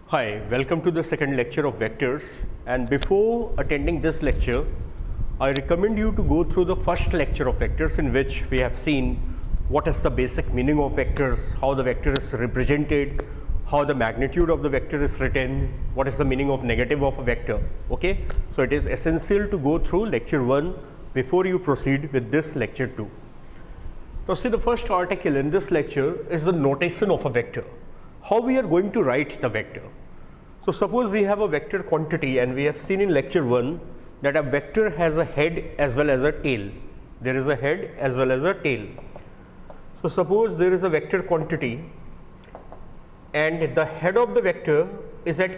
Hi, welcome to the second lecture of vectors, and before attending this lecture I recommend you to go through the first lecture of vectors, in which we have seen what is the basic meaning of vectors, how the vector is represented, how the magnitude of the vector is written, what is the meaning of negative of a vector. Okay, so it is essential to go through lecture 1 before you proceed with this lecture 2. Now see, the first article in this lecture is the notation of a vector, how we are going to write the vector. So suppose we have a vector quantity, and we have seen in lecture 1 that a vector has a head as well as a tail. There is a head as well as a tail. So suppose there is a vector quantity and the head of the vector is at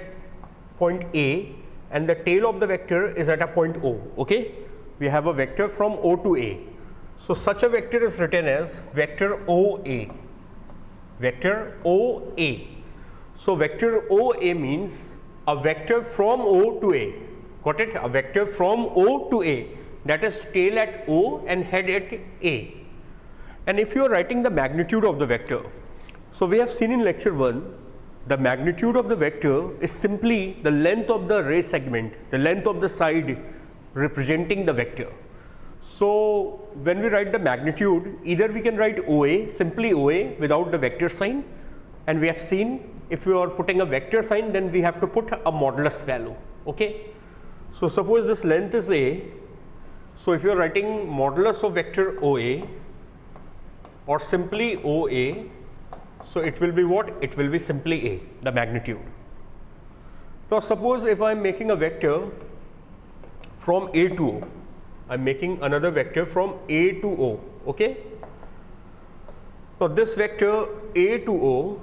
point A and the tail of the vector is at a point O. Okay, we have a vector from O to A. So such a vector is written as vector OA. Vector OA. So vector OA means a vector from O to A. Got it? A vector from O to A, that is tail at O and head at A. And if you are writing the magnitude of the vector, so we have seen in lecture 1, the magnitude of the vector is simply the length of the ray segment, the length of the side representing the vector. So when we write the magnitude, either we can write OA, simply OA without the vector sign, and we have seen if you are putting a vector sign, then we have to put a modulus value. Okay, so suppose this length is A, so if you are writing modulus of vector OA or simply OA, so it will be what? It will be simply A, the magnitude. Now suppose if I am making a vector from A to O, I am making another vector from A to O. Okay, so this vector A to O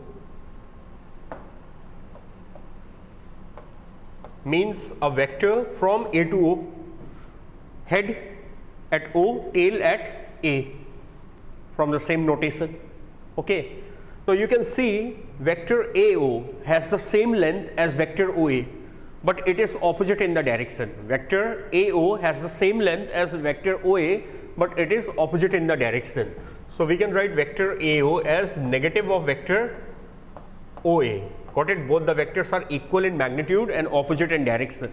means a vector from A to O, head at O, tail at A, from the same notation. Okay, so you can see vector AO has the same length as vector OA, but it is opposite in the direction. Vector AO has the same length as vector OA, but it is opposite in the direction. So we can write vector AO as negative of vector OA. Got it? Both the vectors are equal in magnitude and opposite in direction.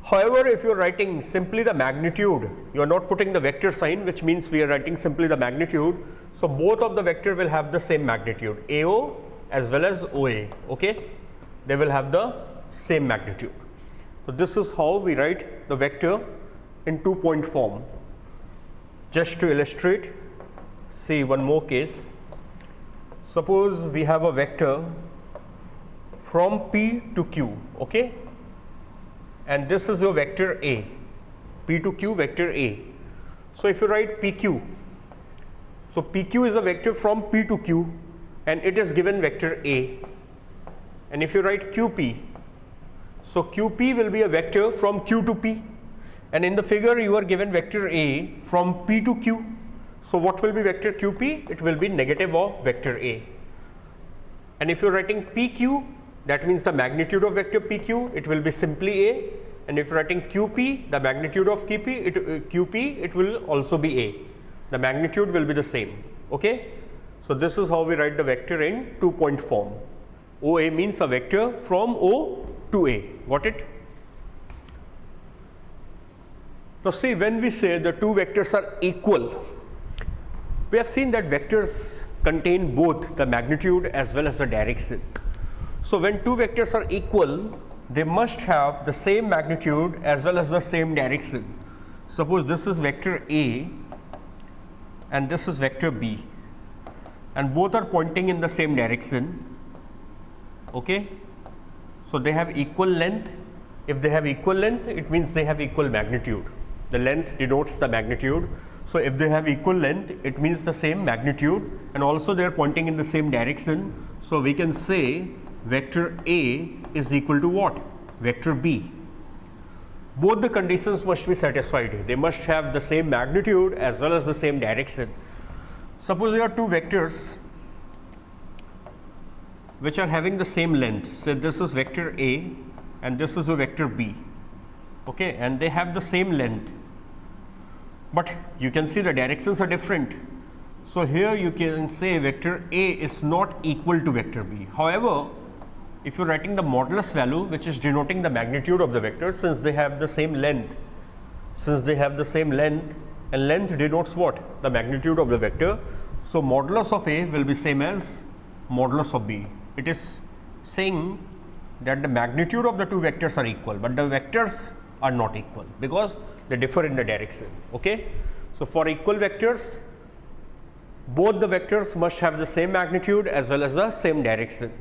However, if you are writing simply the magnitude, you are not putting the vector sign, which means we are writing simply the magnitude. So both of the vector will have the same magnitude, AO as well as OA. Okay, they will have the same magnitude. So this is how we write the vector in 2-point form. Just to illustrate, see one more case. Suppose we have a vector from P to Q. Okay, and this is your vector A, P to Q vector A. So if you write PQ, so PQ is a vector from P to Q and it is given vector A. And if you write QP, so QP will be a vector from Q to P, and in the figure you are given vector A from P to Q. So what will be vector QP? It will be negative of vector A. And if you are writing PQ, that means the magnitude of vector PQ, it will be simply A. And if you are writing QP, the magnitude of QP, it will also be A. The magnitude will be the same. Okay, so this is how we write the vector in 2-point form. OA means a vector from O to A. Got it? Now see, when we say the two vectors are equal, we have seen that vectors contain both the magnitude as well as the direction. So when two vectors are equal, they must have the same magnitude as well as the same direction. Suppose this is vector A and this is vector B, and both are pointing in the same direction. Okay, so they have equal length. If they have equal length, it means they have equal magnitude. The length denotes the magnitude. So if they have equal length, it means the same magnitude, and also they are pointing in the same direction. So we can say vector A is equal to what? Vector B. Both the conditions must be satisfied. They must have the same magnitude as well as the same direction. Suppose there are two vectors which are having the same length. Say this is vector A and this is a vector B. Okay, and they have the same length, but you can see the directions are different. So here you can say vector A is not equal to vector B. However, if you're writing the modulus value, which is denoting the magnitude of the vector, since they have the same length, and length denotes what? The magnitude of the vector. So modulus of A will be same as modulus of B. It is saying that the magnitude of the two vectors are equal, but the vectors are not equal because they differ in the direction. Okay. So for equal vectors, both the vectors must have the same magnitude as well as the same direction.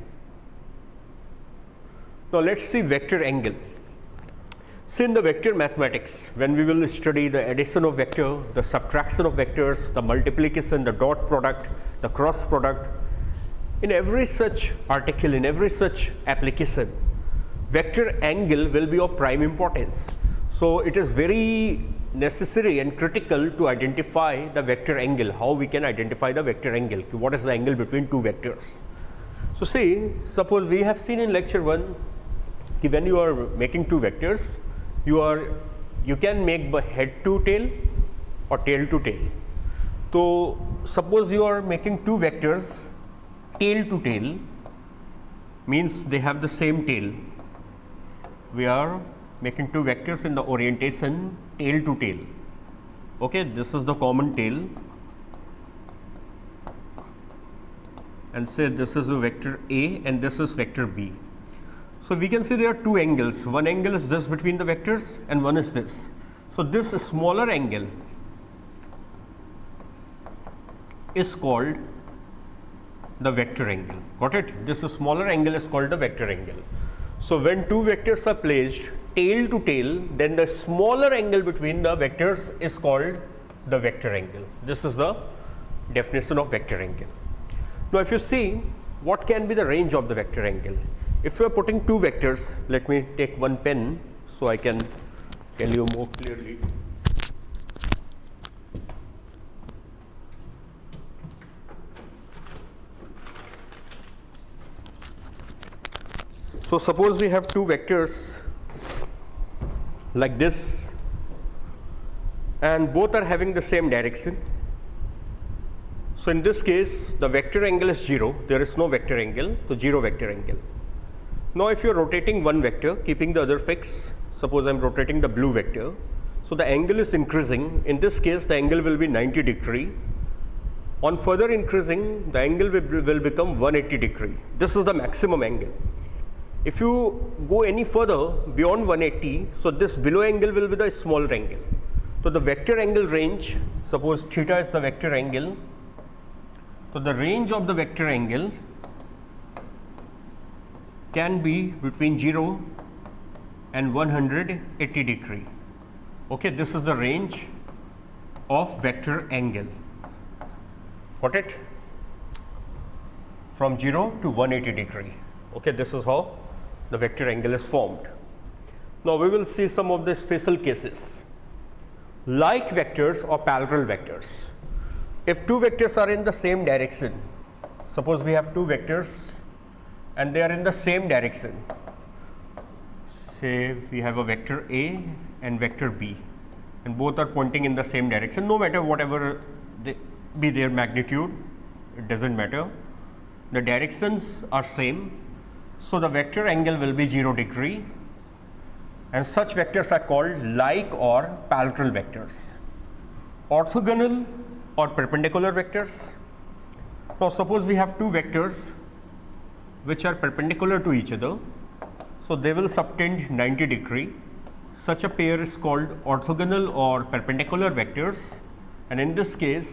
Now let us see vector angle. See, in the vector mathematics, when we will study the addition of vector, the subtraction of vectors, the multiplication, the dot product, the cross product, in every such article, in every such application, vector angle will be of prime importance. So it is very necessary and critical to identify the vector angle. How we can identify the vector angle? What is the angle between two vectors? So see, suppose we have seen in lecture 1 that when you are making two vectors, you can make the head to tail or tail to tail. So suppose you are making two vectors tail to tail, means they have the same tail. We are making two vectors in the orientation tail to tail. Okay, this is the common tail, and say this is a vector A and this is vector B. So we can see there are two angles. One angle is this between the vectors and one is this. So this smaller angle is called the vector angle. Got it? This smaller angle is called the vector angle. So when two vectors are placed tail to tail, then the smaller angle between the vectors is called the vector angle. This is the definition of vector angle. Now if you see, what can be the range of the vector angle? If you are putting two vectors, let me take one pen so I can tell you more clearly. So suppose we have two vectors like this, and both are having the same direction. So in this case, the vector angle is 0. There is no vector angle, so 0 vector angle. Now if you are rotating one vector, keeping the other fixed, suppose I am rotating the blue vector, so the angle is increasing. In this case, the angle will be 90 degree. On further increasing, the angle will become 180 degree. This is the maximum angle. If you go any further beyond 180, so this below angle will be the smaller angle. So the vector angle range, suppose theta is the vector angle, so the range of the vector angle can be between 0 and 180 degree. Okay, this is the range of vector angle. Got it? From 0 to 180 degree. Okay, this is how the vector angle is formed. Now we will see some of the special cases. Like vectors or parallel vectors. If two vectors are in the same direction, suppose we have two vectors and they are in the same direction. Say we have a vector A and vector B, and both are pointing in the same direction. No matter whatever be their magnitude, it doesn't matter. The directions are same. So the vector angle will be 0 degree, and such vectors are called like or parallel vectors. Orthogonal or perpendicular vectors. Now suppose we have two vectors which are perpendicular to each other, so they will subtend 90 degree. Such a pair is called orthogonal or perpendicular vectors, and in this case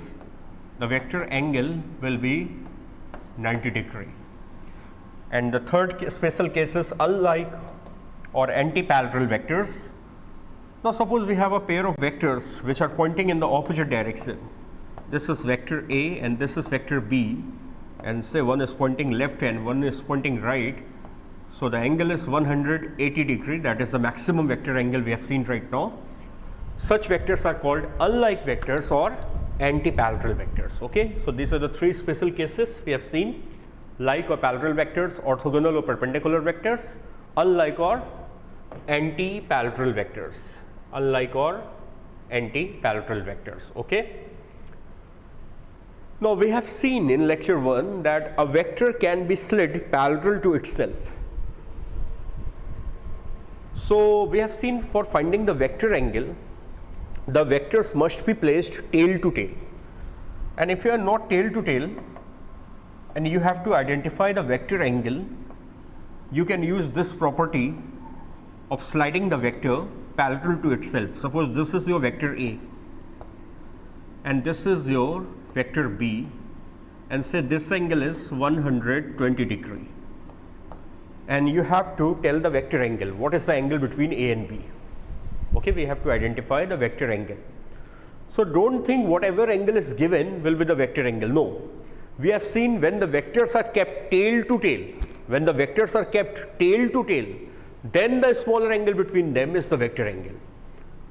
the vector angle will be 90 degree. And the third special case is unlike or anti-parallel vectors. Now suppose we have a pair of vectors which are pointing in the opposite direction. This is vector A and this is vector B, and say one is pointing left and one is pointing right. So the angle is 180 degree, that is the maximum vector angle we have seen right now. Such vectors are called unlike vectors or anti-parallel vectors. Okay, so these are the three special cases we have seen: like or parallel vectors, orthogonal or perpendicular vectors, unlike or anti-parallel vectors, unlike or anti-parallel vectors. Okay. Now we have seen in lecture 1 that a vector can be slid parallel to itself. So we have seen for finding the vector angle, the vectors must be placed tail to tail, and if you are not tail to tail and you have to identify the vector angle, you can use this property of sliding the vector parallel to itself. Suppose this is your vector A and this is your vector B, and say this angle is 120 degree, and you have to tell the vector angle. What is the angle between A and B? Okay, we have to identify the vector angle. So don't think whatever angle is given will be the vector angle. No, we have seen when the vectors are kept tail to tail, when the vectors are kept tail to tail, then the smaller angle between them is the vector angle.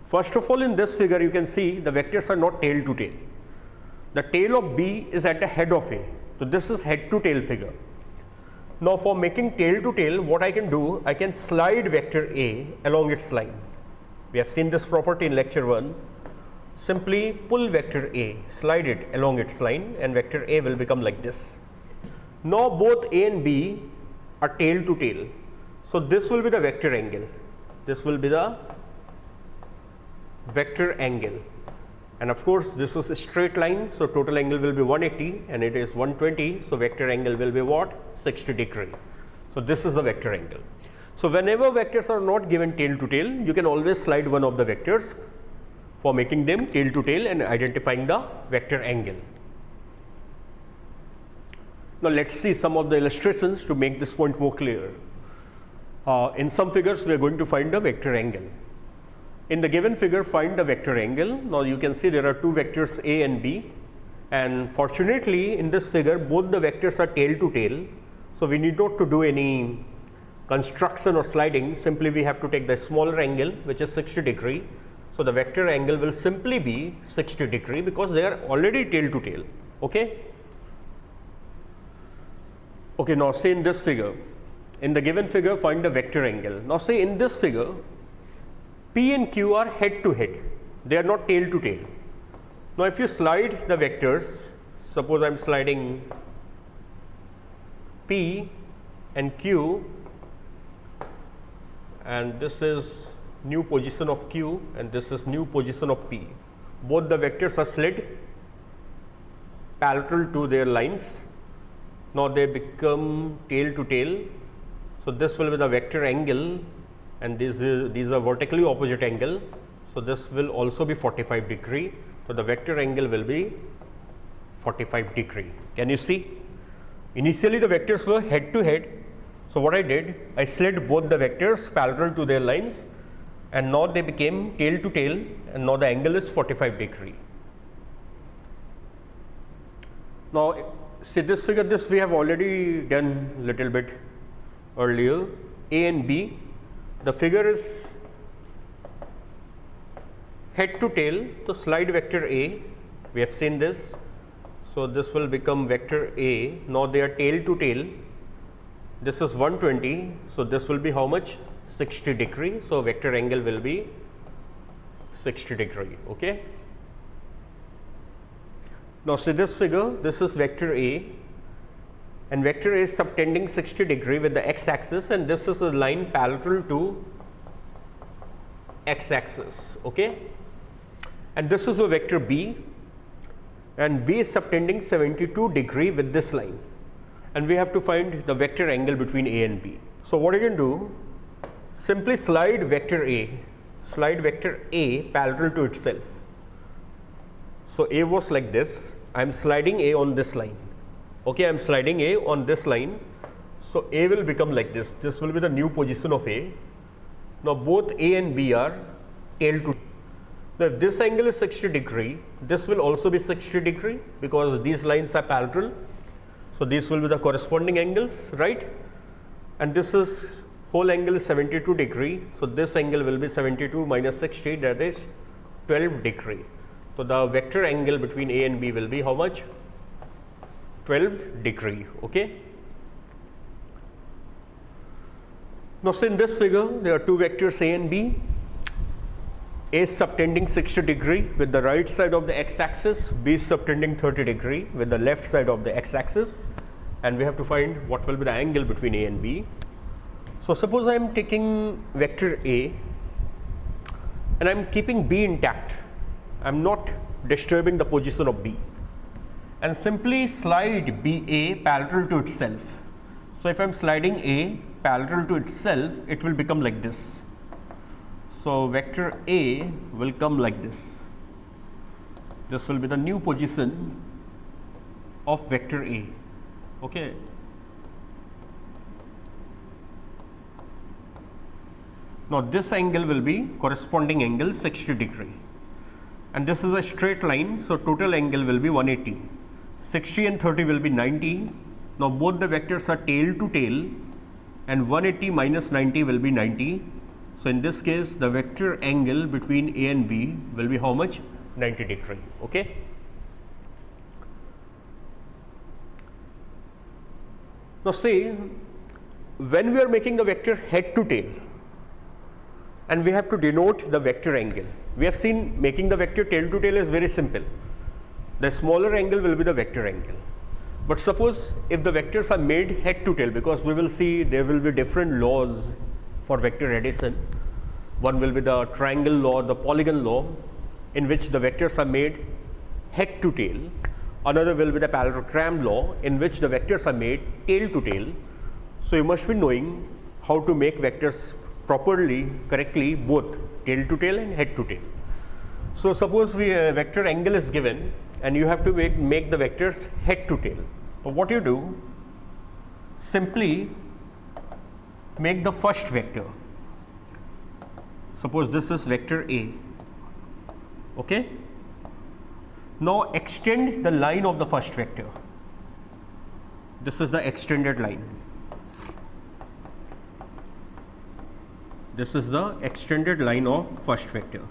First of all, in this figure you can see the vectors are not tail to tail. The tail of B is at the head of A. So this is head to tail figure. Now for making tail to tail, what I can do, I can slide vector A along its line. We have seen this property in lecture 1. Simply pull vector A, slide it along its line, and vector A will become like this. Now both A and B are tail to tail. So this will be the vector angle. This will be the vector angle. And of course this was a straight line, so total angle will be 180 and it is 120. So vector angle will be what? 60 degree. So this is the vector angle. So whenever vectors are not given tail to tail, you can always slide one of the vectors for making them tail to tail and identifying the vector angle. Now let's see some of the illustrations to make this point more clear. In some figures we are going to find the vector angle. In the given figure, find the vector angle. Now you can see there are two vectors A and B, and fortunately in this figure both the vectors are tail to tail. So we need not to do any construction or sliding, simply we have to take the smaller angle which is 60 degree. So the vector angle will simply be 60 degree because they are already tail to tail. Okay. Okay, now say in this figure, in the given figure find the vector angle. Now say in this figure P and Q are head to head, they are not tail to tail. Now if you slide the vectors, suppose I am sliding P and Q, and this is new position of Q and this is new position of P. Both the vectors are slid parallel to their lines. Now they become tail to tail. So this will be the vector angle, and these are vertically opposite angle. So this will also be 45 degree. So the vector angle will be 45 degree. Can you see? Initially the vectors were head to head. So what I did, I slid both the vectors parallel to their lines, and now they became tail to tail, and now the angle is 45 degree. Now see this figure, this we have already done little bit earlier. A and B, the figure is head to tail, so slide vector A, we have seen this. So this will become vector A. Now they are tail to tail. This is 120, so this will be how much? 60 degree. So vector angle will be 60 degree. Okay. Now see this figure, this is vector A, and vector A is subtending 60 degree with the x axis, and this is a line parallel to x axis. Okay. And this is a vector B, and B is subtending 72 degree with this line, and we have to find the vector angle between A and B. So what you can do, simply slide vector A parallel to itself. So A was like this, I am sliding A on this line. Okay, I am sliding A on this line. So A will become like this. This will be the new position of A. Now both A and B are tail to. Now if this angle is 60 degree, this will also be 60 degree because these lines are parallel. So these will be the corresponding angles, right? And this is whole angle is 72 degree. So this angle will be 72 minus 60, that is 12 degree. So the vector angle between A and B will be how much? 12 degree. Okay. Now see in this figure there are two vectors A and B. A is subtending 60 degree with the right side of the x axis, B is subtending 30 degree with the left side of the x axis, and we have to find what will be the angle between A and B. So suppose I am taking vector A and I am keeping B intact. I am not disturbing the position of B, and simply slide BA parallel to itself. So if I am sliding A parallel to itself, it will become like this. So vector A will come like this. This will be the new position of vector A. Okay. Now this angle will be corresponding angle 60 degree, and this is a straight line, so total angle will be 180. 60 and 30 will be 90. Now both the vectors are tail to tail, and 180 minus 90 will be 90. So in this case, the vector angle between A and B will be how much? 90 degree. Okay. Now say, when we are making the vector head to tail, and we have to denote the vector angle. We have seen making the vector tail to tail is very simple. The smaller angle will be the vector angle. But suppose if the vectors are made head to tail, because we will see there will be different laws for vector addition. One will be the triangle law, the polygon law, in which the vectors are made head to tail. Another will be the parallelogram law, in which the vectors are made tail to tail. So you must be knowing how to make vectors properly, correctly, both tail to tail and head to tail. So suppose vector angle is given, and you have to make the vectors head to tail. So what you do, simply make the first vector. Suppose this is vector A. Okay. Now extend the line of the first vector. This is the extended line. This is the extended line of first vector.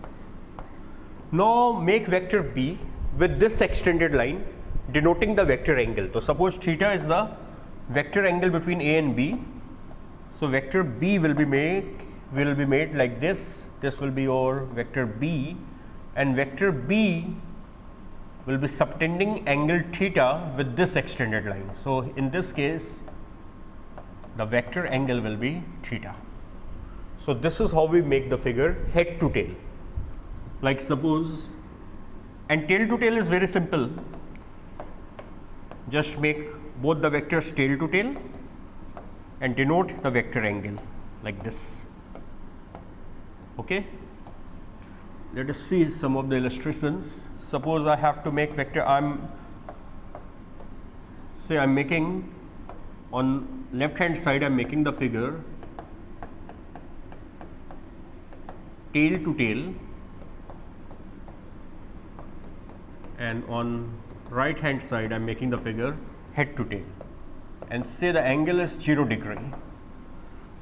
Now make vector B with this extended line denoting the vector angle. So suppose theta is the vector angle between A and B. So vector B will be made like this. This will be your vector B, and vector B will be subtending angle theta with this extended line. So in this case, the vector angle will be theta. So this is how we make the figure head to tail. Like suppose, and tail to tail is very simple. Just make both the vectors tail to tail and denote the vector angle like this. Okay. Let us see some of the illustrations. Suppose I have to make vector, I'm making on left hand side, I'm making the figure tail to tail, and on right hand side I'm making the figure head to tail, and say the angle is 0 degree.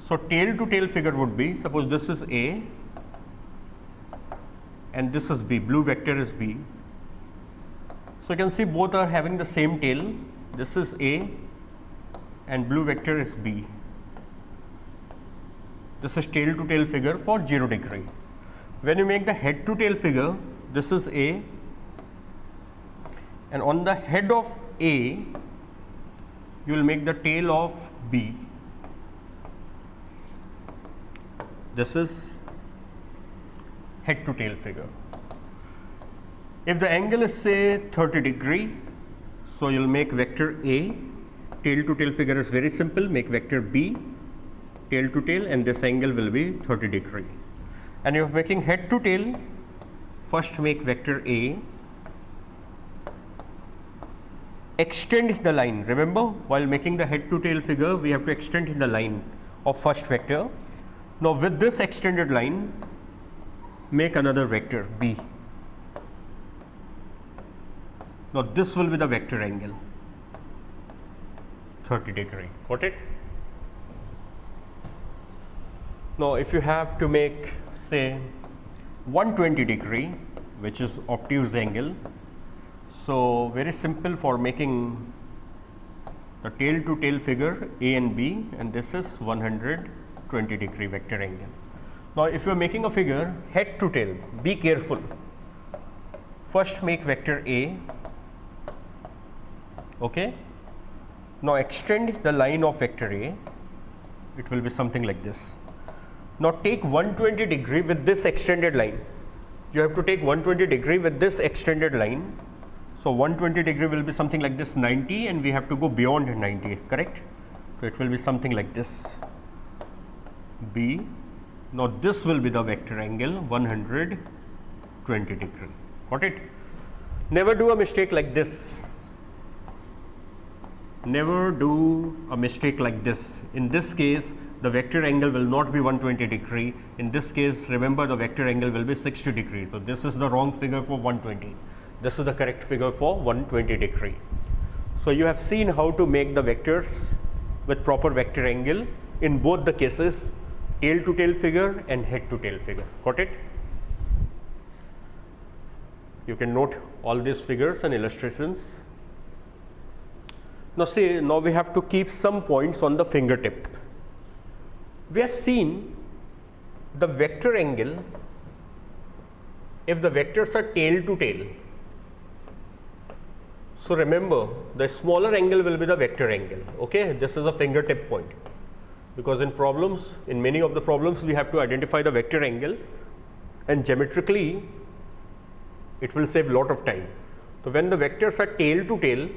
So tail to tail figure would be, suppose this is A and this is B, blue vector is B. So you can see both are having the same tail. This is A and blue vector is B. This is tail to tail figure for 0 degree. When you make the head to tail figure, this is A, and on the head of A, you will make the tail of B. This is head to tail figure. If the angle is say 30 degree, so you will make vector A, tail to tail figure is very simple, make vector B, tail to tail, and this angle will be 30 degree. And you are making head to tail, first make vector A, extend the line. Remember, while making the head to tail figure, we have to extend the line of first vector. Now with this extended line, make another vector B. Now this will be the vector angle 30 degree. Got it? Now if you have to make say 120 degree, which is obtuse angle, so very simple for making the tail to tail figure A and B, and this is 120 degree vector angle. Now if you are making a figure head to tail, be careful. First make vector A. Okay. Now extend the line of vector A. it will be something like this. Now take 120 degree with this extended line. You have to take 120 degree with this extended line. So 120 degree will be something like this 90, and we have to go beyond 90, correct? So it will be something like this B. Now this will be the vector angle 120 degree. Got it? Never do a mistake like this. Never do a mistake like this. In this case, the vector angle will not be 120 degree. In this case, remember, the vector angle will be 60 degree. So this is the wrong figure for 120. This is the correct figure for 120 degree. So you have seen how to make the vectors with proper vector angle in both the cases, tail to tail figure and head to tail figure. Got it? You can note all these figures and illustrations. Now see, now we have to keep some points on the fingertip. We have seen the vector angle if the vectors are tail to tail. So remember, the smaller angle will be the vector angle. Okay, this is a fingertip point, because in problems, in many of the problems, we have to identify the vector angle, and geometrically it will save a lot of time. So when the vectors are tail to tail,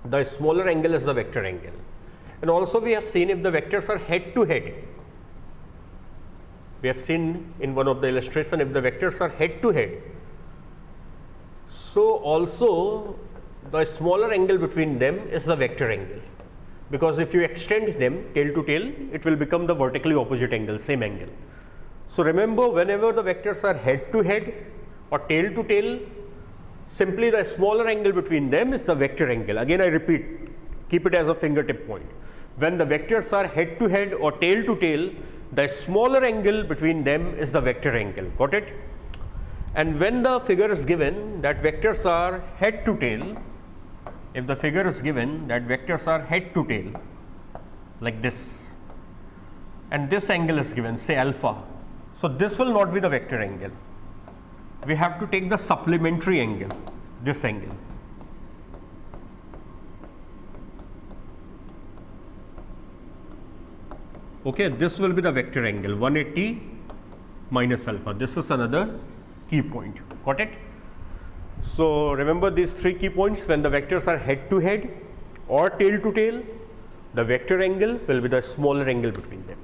the smaller angle is the vector angle. And also we have seen if the vectors are head to head. We have seen in one of the illustration, if the vectors are head to head, so also the smaller angle between them is the vector angle, because if you extend them tail to tail, it will become the vertically opposite angle, same angle. So remember, whenever the vectors are head to head or tail to tail, simply the smaller angle between them is the vector angle. Again I repeat, keep it as a fingertip point. When the vectors are head to head or tail to tail, the smaller angle between them is the vector angle. Got it? And when the figure is given that vectors are head to tail, if the figure is given that vectors are head to tail like this, and this angle is given, say alpha, so this will not be the vector angle. We have to take the supplementary angle, this angle. Okay, this will be the vector angle 180 minus alpha. This is another key point. Got it? So remember these three key points. When the vectors are head to head or tail to tail, the vector angle will be the smaller angle between them.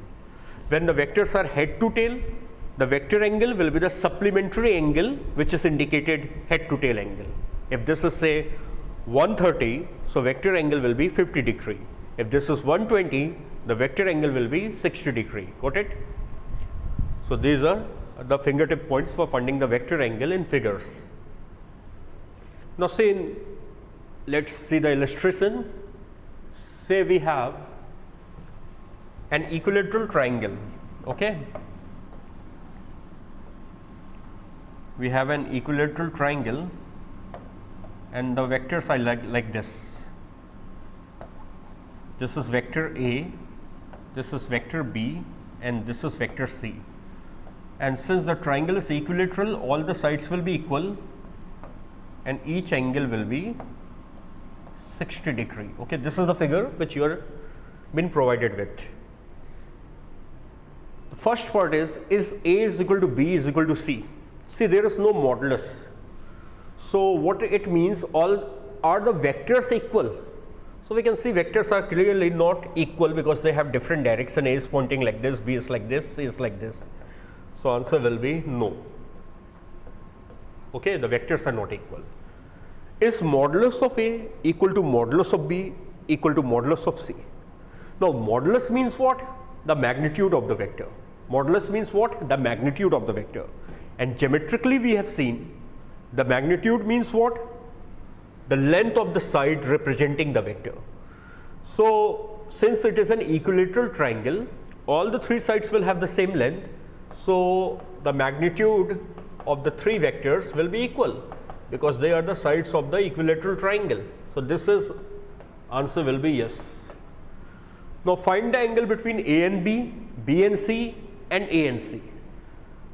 When the vectors are head to tail, the vector angle will be the supplementary angle which is indicated head to tail angle. If this is say 130, so vector angle will be 50 degree. If this is 120, the vector angle will be 60 degree. Got it? So these are the fingertip points for finding the vector angle in figures. Now say, let's see the illustration. Say we have an equilateral triangle. Okay, we have an equilateral triangle and the vectors are like this. This is vector A, this is vector B, and this is vector C. And since the triangle is equilateral, all the sides will be equal and each angle will be 60 degree. Okay, this is the figure which you are been provided with. The first part is A is equal to B is equal to C. See, there is no modulus. So what it means, all are the vectors equal? So we can see vectors are clearly not equal because they have different direction. A is pointing like this, B is like this, C is like this. So answer will be no. Okay, the vectors are not equal. Is modulus of A equal to modulus of B equal to modulus of C? Now modulus means what? The magnitude of the vector. Modulus means what? The magnitude of the vector. And geometrically we have seen the magnitude means what? The length of the side representing the vector. So since it is an equilateral triangle, all the three sides will have the same length. So the magnitude of the three vectors will be equal because they are the sides of the equilateral triangle. So this is answer will be yes. Now find the angle between A and B, B and C, and A and C.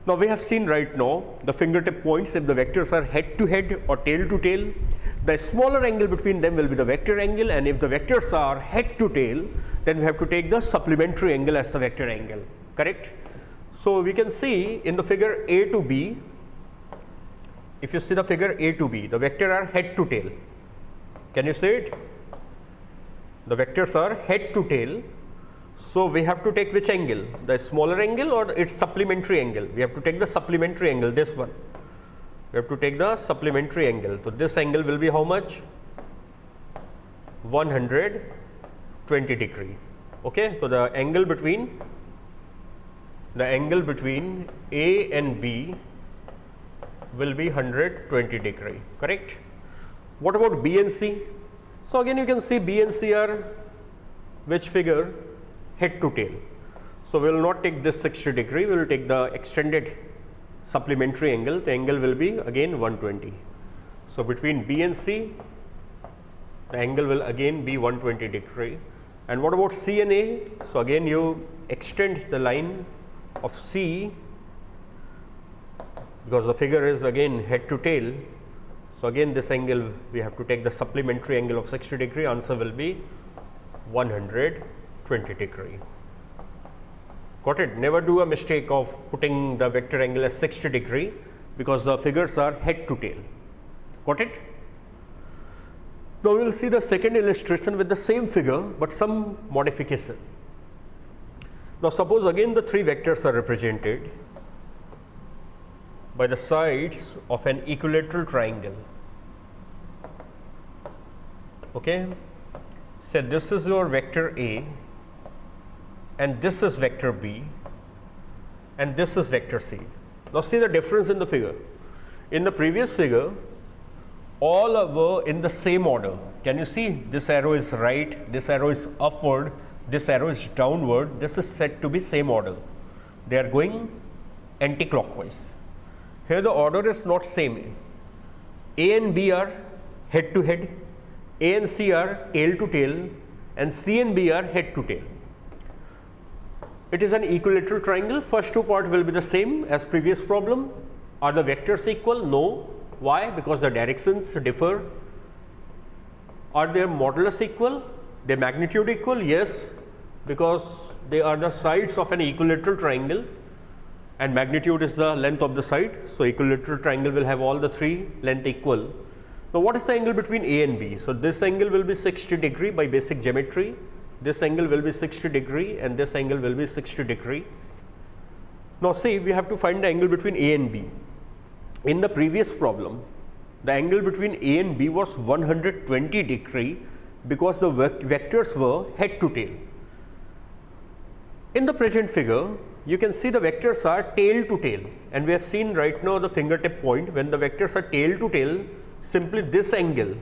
Now we have seen right now the fingertip points, if the vectors are head to head or tail to tail, the smaller angle between them will be the vector angle, and if the vectors are head to tail, then we have to take the supplementary angle as the vector angle, correct? So we can see in the figure A to B, if you see the figure A to B, the vectors are head to tail. Can you see it? The vectors are head to tail. So we have to take which angle? The smaller angle or its supplementary angle? We have to take the supplementary angle, this one. We have to take the supplementary angle. So this angle will be how much? 120 degree. Okay. So the angle between A and B will be 120 degree, correct? What about B and C? So again you can see B and C are which figure? Head to tail. So we will not take this 60 degree, we will take the extended supplementary angle. The angle will be again 120. So between B and C, the angle will again be 120 degree. And what about C and A? So again you extend the line of C, because the figure is again head to tail. So again this angle we have to take the supplementary angle of 60 degree. Answer will be 120 degree. Got it? Never do a mistake of putting the vector angle as 60 degree, because the figures are head to tail. Got it? Now we will see the second illustration with the same figure but some modification. Now suppose again the three vectors are represented by the sides of an equilateral triangle. Okay. Say this is your vector A, and this is vector B, and this is vector C. Now see the difference in the figure. In the previous figure, all were in the same order. Can you see? This arrow is right, this arrow is upward, this arrow is downward. This is said to be same order. They are going anti-clockwise. Here the order is not same. A and B are head to head, A and C are tail to tail, and C and B are head to tail. It is an equilateral triangle. First two parts will be the same as previous problem. Are the vectors equal? No. Why? Because the directions differ. Are their modulus equal? Their magnitude equal? Yes, because they are the sides of an equilateral triangle, and magnitude is the length of the side. So equilateral triangle will have all the three length equal. Now what is the angle between A and B? So this angle will be 60 degree by basic geometry. This angle will be 60 degree, and this angle will be 60 degree. Now see, we have to find the angle between A and B. In the previous problem, the angle between A and B was 120 degree because the vectors were head to tail. In the present figure, you can see the vectors are tail to tail, and we have seen right now the fingertip point. When the vectors are tail to tail, simply this angle,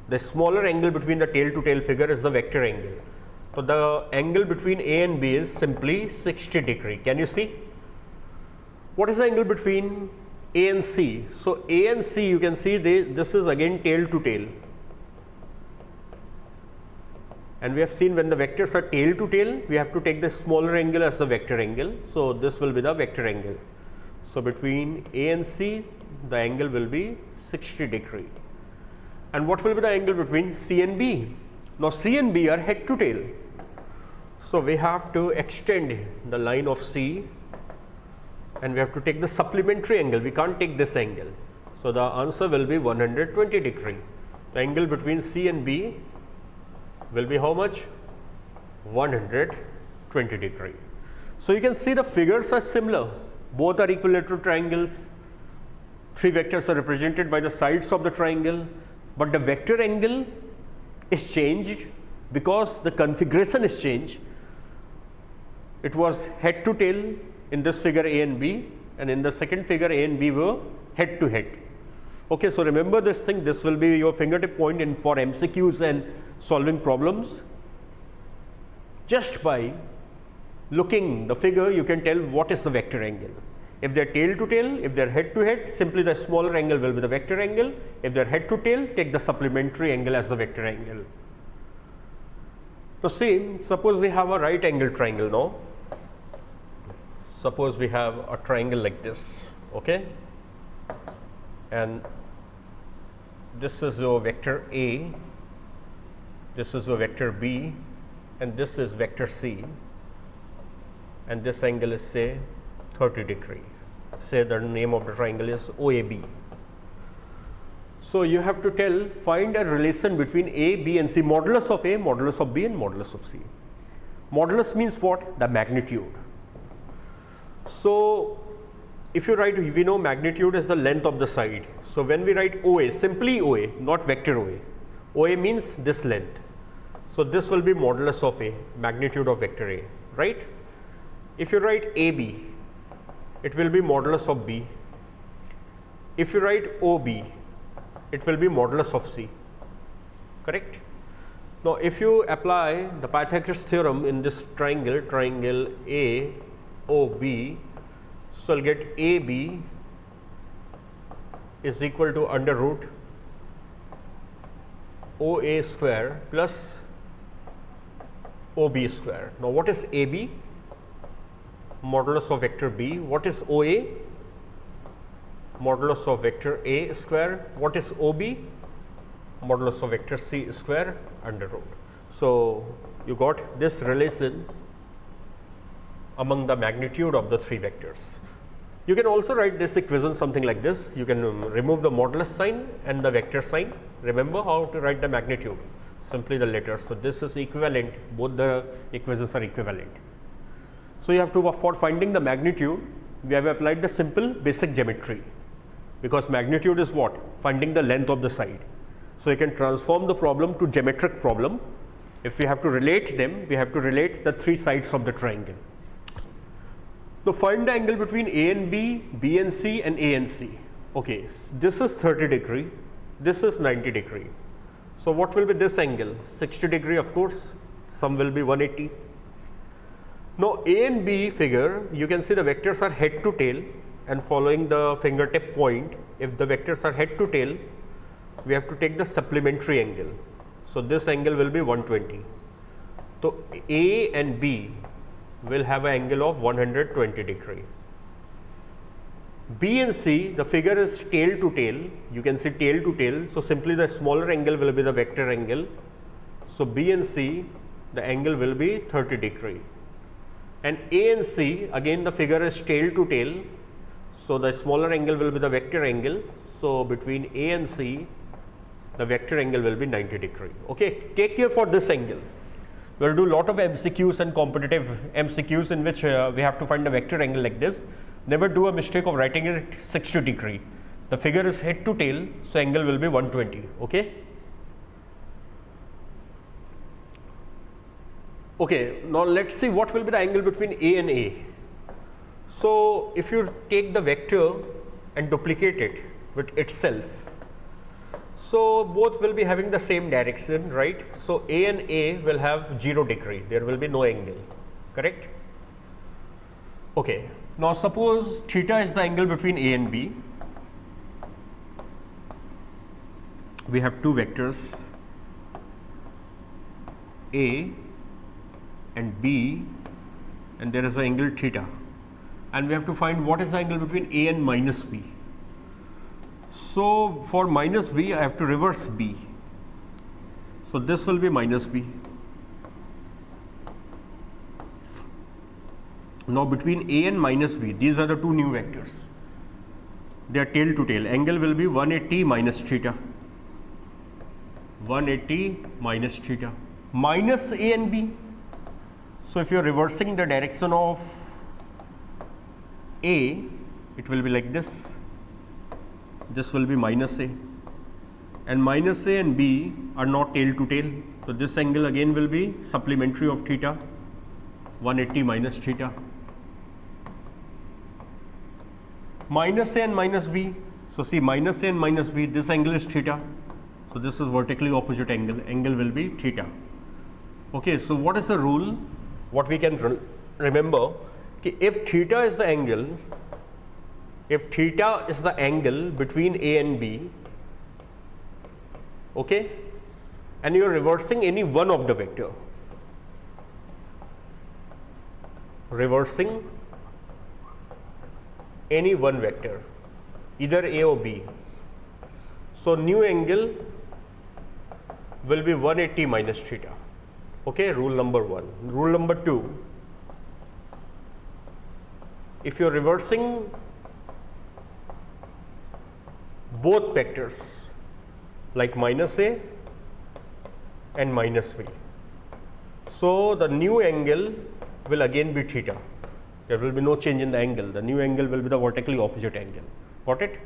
the smaller angle between the tail to tail figure, is the vector angle. So the angle between A and B is simply 60 degree. Can you see? What is the angle between A and C? So A and C, you can see this is again tail to tail, and we have seen when the vectors are tail to tail, we have to take the smaller angle as the vector angle. So this will be the vector angle. So between A and C, the angle will be 60 degree. And what will be the angle between C and B? Now C and B are head to tail, so we have to extend the line of C, and we have to take the supplementary angle. We can't take this angle. So the answer will be 120 degree. The angle between C and B will be how much? 120 degree. So you can see the figures are similar. Both are equilateral triangles. Three vectors are represented by the sides of the triangle, but the vector angle is changed because the configuration is changed. It was head to tail in this figure A and B, and in the second figure A and B were head to head. Okay, so remember this thing. This will be your fingertip point in for MCQs and solving problems. Just by looking the figure, you can tell what is the vector angle. If they are tail to tail, if they are head to head, simply the smaller angle will be the vector angle. If they are head to tail, take the supplementary angle as the vector angle. So see, suppose we have a right angle triangle now. suppose we have a triangle like this, okay, and this is your vector A, this is your vector B, and this is vector C, and this angle is say 30 degree. Say the name of the triangle is OAB. So you have to find a relation between A, B and C, modulus of A, modulus of B and modulus of C. Modulus means what? The magnitude. So if you write, we know magnitude is the length of the side. So when we write OA, simply OA, not vector OA. OA means this length. So this will be modulus of A, magnitude of vector A, right? If you write AB, it will be modulus of B. If you write OB, it will be modulus of C, correct? Now if you apply the Pythagoras theorem in this triangle, triangle AOB, so I'll get AB is equal to under root OA square plus OB square. Now what is AB? Modulus of vector B. What is OA? Modulus of vector A square. What is OB? Modulus of vector C square under root. So you got this relation among the magnitude of the three vectors. You can also write this equation something like this. You can remove the modulus sign and the vector sign. Remember how to write the magnitude, simply the letters. So this is equivalent, both the equations are equivalent. So you have to, for finding the magnitude, we have applied the simple basic geometry, because magnitude is what? Finding the length of the side. So you can transform the problem to geometric problem. If we have to relate them, we have to relate the three sides of the triangle. So find the angle between A and B, B and C and A and C. Okay, this is 30 degree, this is 90 degree. So what will be this angle? 60 degree, of course, some will be 180. Now A and B figure, you can see the vectors are head to tail and following the fingertip point. If the vectors are head to tail, we have to take the supplementary angle. So this angle will be 120. So A and B will have an angle of 120 degree. B and C, the figure is tail to tail, you can see tail to tail. So simply the smaller angle will be the vector angle. So B and C, the angle will be 30 degree. And A and C, again the figure is tail to tail, so the smaller angle will be the vector angle. So between A and C, the vector angle will be 90 degree. Okay, take care for this angle. We will do lot of MCQs and competitive MCQs in which we have to find a vector angle like this. Never do a mistake of writing it 60 degree. The figure is head to tail, so angle will be 120. Okay. Okay, now let's see what will be the angle between A and A. So if you take the vector and duplicate it with itself, so both will be having the same direction, right? So A and A will have 0 degree, there will be no angle, correct? Okay, now suppose theta is the angle between A and B. We have two vectors A and B, and there is an angle theta, and we have to find what is the angle between A and minus B. So for minus B, I have to reverse B. So this will be minus B. Now between A and minus B, these are the two new vectors. They are tail to tail. Angle will be 180 minus theta. 180 minus theta. Minus A and B. So if you are reversing the direction of A, it will be like this. This will be minus A. And minus A and B are not tail to tail. So this angle again will be supplementary of theta. 180 minus theta. Minus A and minus B. So see, minus A and minus B, this angle is theta. So this is vertically opposite angle. Angle will be theta. Okay, so what is the rule? What we can remember, if theta is the angle, between A and B, okay, and you are reversing any one of the vector, any one vector, either A or B. So new angle will be 180 minus theta. Okay, rule number 1. Rule number 2, if you are reversing both vectors like minus A and minus B, so the new angle will again be theta. There will be no change in the angle. The new angle will be the vertically opposite angle. Got it?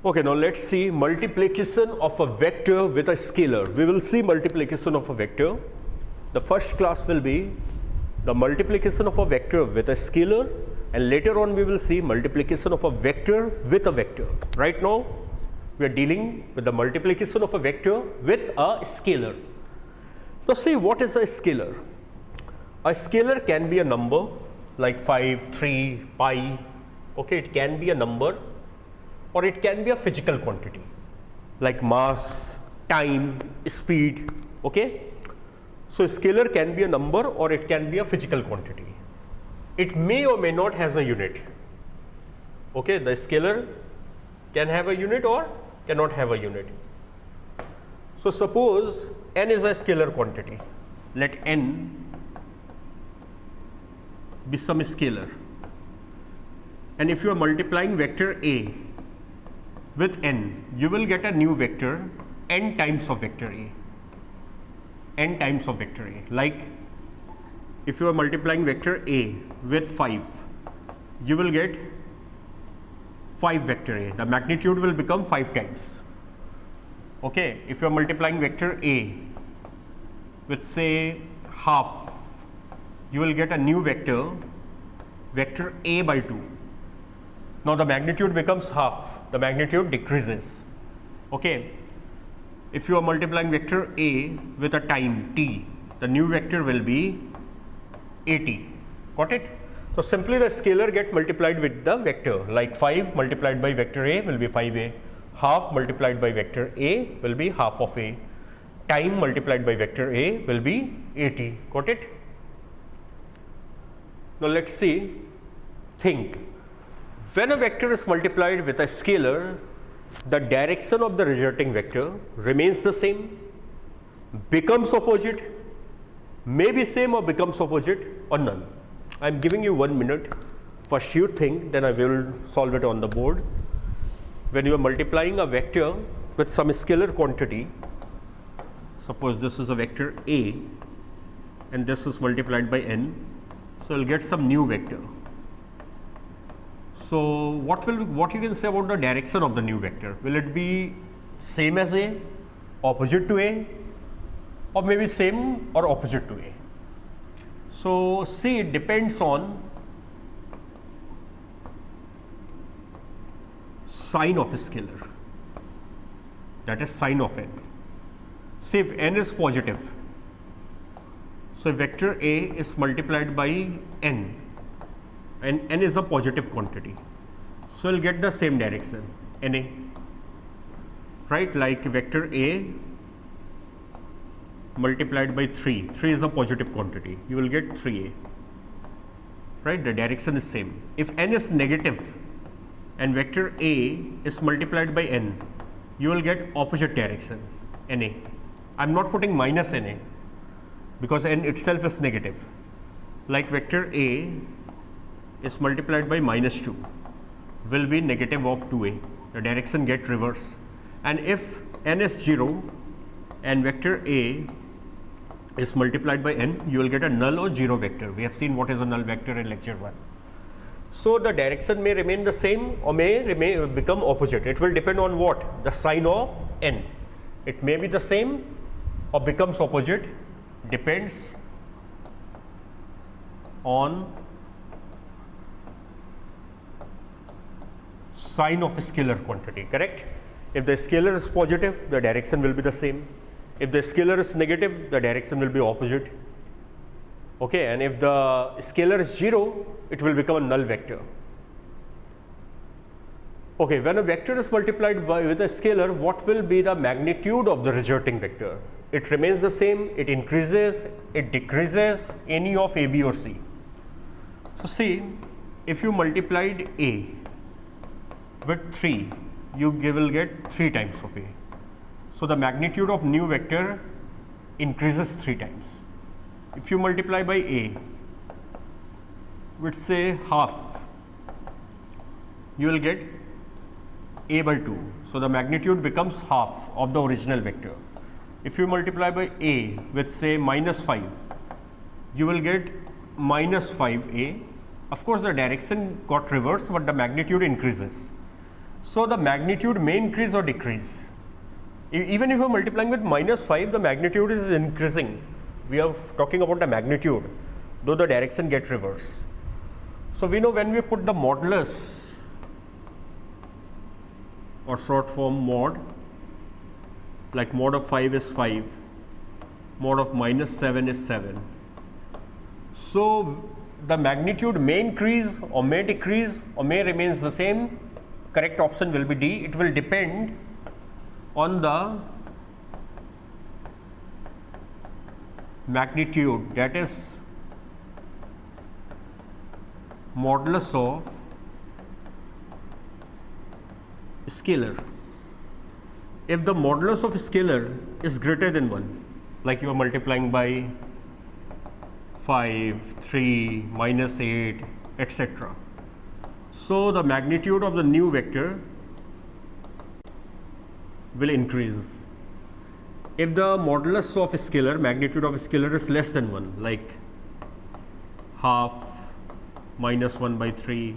Okay, now let's see multiplication of a vector with a scalar. We will see multiplication of a vector. The first class will be the multiplication of a vector with a scalar, and later on we will see multiplication of a vector with a vector. Right now we are dealing with the multiplication of a vector with a scalar. Now see, what is a scalar? A scalar can be a number like 5, 3, pi. Okay, it can be a number, or it can be a physical quantity like mass, time, speed. Okay, so a scalar can be a number or it can be a physical quantity. It may or may not has a unit. Okay, the scalar can have a unit or cannot have a unit. So suppose n is a scalar quantity. Let n be some scalar, and if you are multiplying vector A with n, you will get a new vector n times of vector A. N times of vector A. Like if you are multiplying vector A with 5, you will get 5 vector A. The magnitude will become 5 times. Okay, if you are multiplying vector A with say half, you will get a new vector, vector A by 2. Now the magnitude becomes half, the magnitude decreases. Okay, if you are multiplying vector A with a time t, the new vector will be 80. Got it? So simply the scalar get multiplied with the vector, like 5 multiplied by vector A will be 5A, half multiplied by vector A will be half of A, time multiplied by vector A will be 80. Got it? Now let's see, think, when a vector is multiplied with a scalar, the direction of the resulting vector remains the same, becomes opposite, may be same or becomes opposite, or none. I am giving you 1 minute. First you think, then I will solve it on the board. When you are multiplying a vector with some scalar quantity, suppose this is a vector A and this is multiplied by n, so you will get some new vector. So what you can say about the direction of the new vector? Will it be same as A, opposite to A, or maybe same or opposite to A? So see, it depends on sign of a scalar, that is sign of n. See, if n is positive, so vector A is multiplied by n, and n is a positive quantity, so you will get the same direction, Na, right? Like vector A multiplied by 3, 3 is a positive quantity, you will get 3A, right? The direction is same. If n is negative and vector A is multiplied by n, you will get opposite direction, Na. I am not putting minus Na because n itself is negative. Like vector A is multiplied by minus 2 will be negative of 2A, the direction get reverse. And if n is 0 and vector A is multiplied by n, you will get a null or 0 vector. We have seen what is a null vector in lecture 1. So the direction may remain the same or may become opposite. It will depend on what? The sign of n. It may be the same or becomes opposite, depends on sign of a scalar quantity, correct? If the scalar is positive, the direction will be the same. If the scalar is negative, the direction will be opposite. Okay, and if the scalar is 0, it will become a null vector. Okay, when a vector is multiplied with a scalar, what will be the magnitude of the resulting vector? it remains the same, it increases, it decreases, any of A, B or C. So see, if you multiplied A with 3, you will get 3 times of A. So the magnitude of new vector increases 3 times. If you multiply by A with say half, you will get A by 2. So the magnitude becomes half of the original vector. If you multiply by A with say minus 5, you will get minus 5A. Of course, the direction got reversed, but the magnitude increases. So the magnitude may increase or decrease. Even if you are multiplying with minus 5, the magnitude is increasing. We are talking about the magnitude, though the direction gets reversed. So we know when we put the modulus, or short form mod, like mod of 5 is 5, mod of minus 7 is 7. So the magnitude may increase or may decrease or may remains the same. Correct option will be D. It will depend on the magnitude, that is modulus of scalar. If the modulus of scalar is greater than 1, like you are multiplying by 5, 3, minus 8, etc. So the magnitude of the new vector will increase. If the modulus of scalar, magnitude of scalar is less than 1, like half, minus 1 by 3,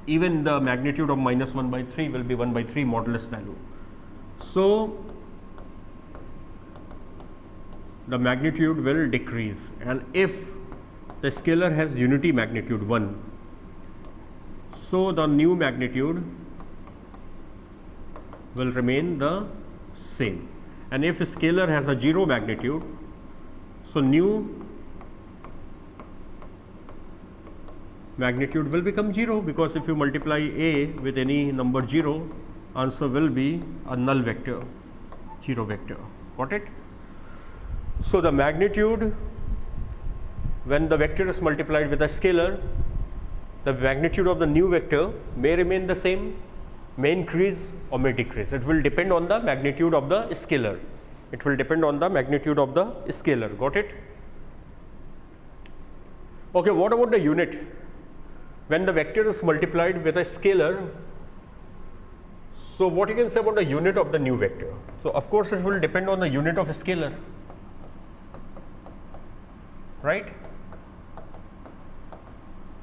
even the magnitude of minus 1 by 3 will be 1 by 3 modulus value. So the magnitude will decrease, and if the scalar has unity magnitude 1, so the new magnitude will remain the same, and if scalar has a 0 magnitude, so new magnitude will become 0, because if you multiply A with any number 0, answer will be a null vector, 0 vector. Got it? So the magnitude, when the vector is multiplied with a scalar, the magnitude of the new vector may remain the same, may increase or may decrease. It will depend on the magnitude of the scalar. It will depend on the magnitude of the scalar. Got it? Okay, what about the unit? When the vector is multiplied with a scalar, so what you can say about the unit of the new vector? So of course it will depend on the unit of a scalar, right?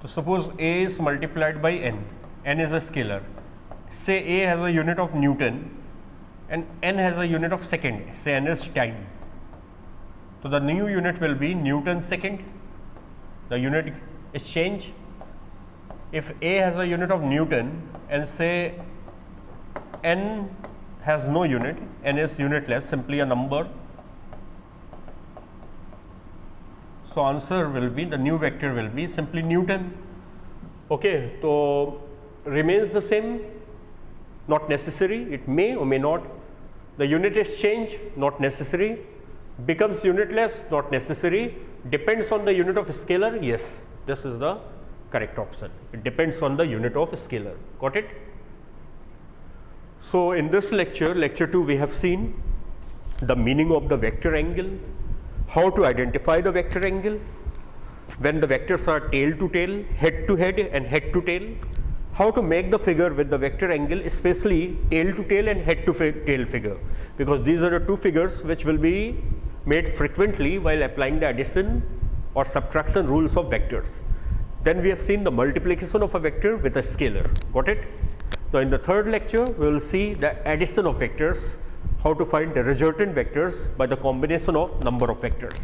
So suppose A is multiplied by n, n is a scalar. Say A has a unit of Newton and n has a unit of second, say n is time. So the new unit will be Newton second. The unit is change. If A has a unit of Newton and say n has no unit, n is unitless, simply a number, so answer will be, the new vector will be simply Newton. Okay, so remains the same, not necessary, it may or may not. The unit is change, not necessary. Becomes unitless, not necessary. Depends on the unit of scalar, yes, this is the correct option. It depends on the unit of scalar. Got it? So in this lecture, lecture 2, we have seen the meaning of the vector angle, how to identify the vector angle, when the vectors are tail to tail, head to head and head to tail, how to make the figure with the vector angle, especially tail to tail and head to tail figure, because these are the two figures which will be made frequently while applying the addition or subtraction rules of vectors. Then we have seen the multiplication of a vector with a scalar. Got it? Now in the third lecture, we will see the addition of vectors, how to find the resultant vectors by the combination of number of vectors.